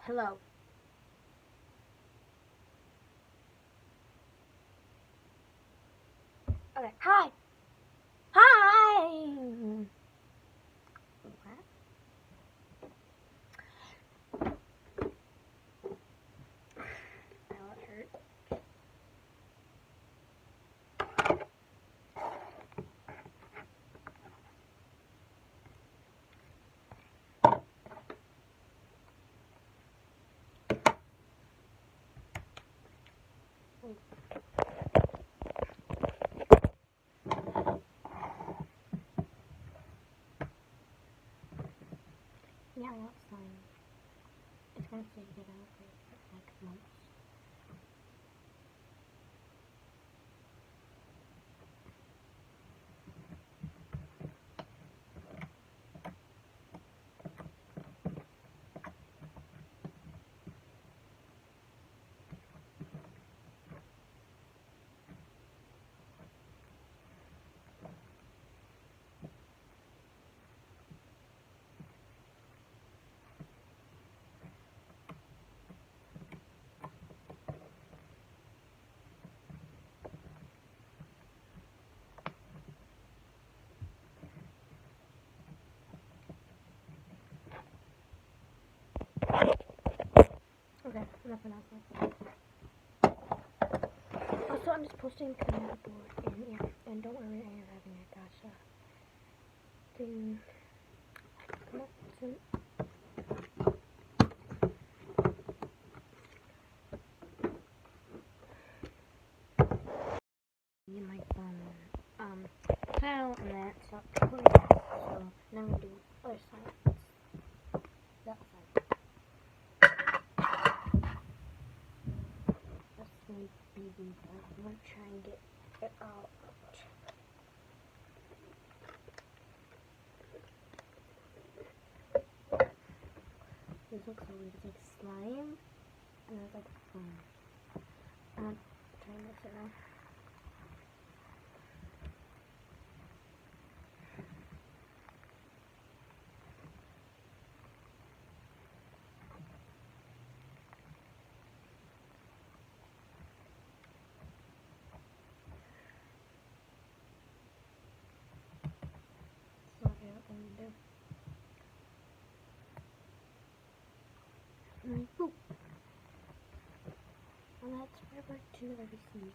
Hello. Okay. Hi. Hi. Now it hurts. Yeah, that's fine. It's gonna stay good out for like months. Okay, enough announcement. Also, I'm just posting the board, and yeah, and don't worry, I am having a gacha thing come up soon. My phone, fell and then it stopped recording. So now I'm gonna do the other side. That side. That's me beating, but I'm gonna try and get it out. This looks so weird. It's like slime, and it's like foam. I'm trying to mix it now. So okay, what I'm gonna do. And then boop. And that's forever to every season.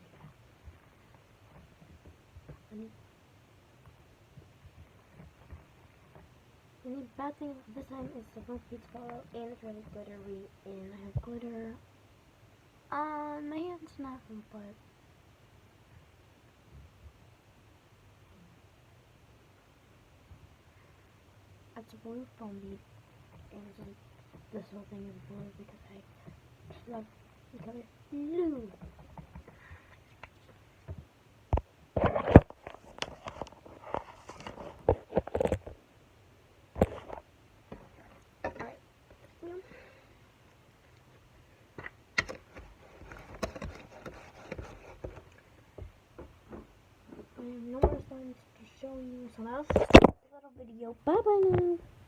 The only bad thing this time is the front feet fall out and it's really glittery and I have glitter on my hands now, but it's a blue foam bead and it's like this whole thing is blue because I love the color blue. I have no more slimes to show you, so that was just a little video. Bye bye now.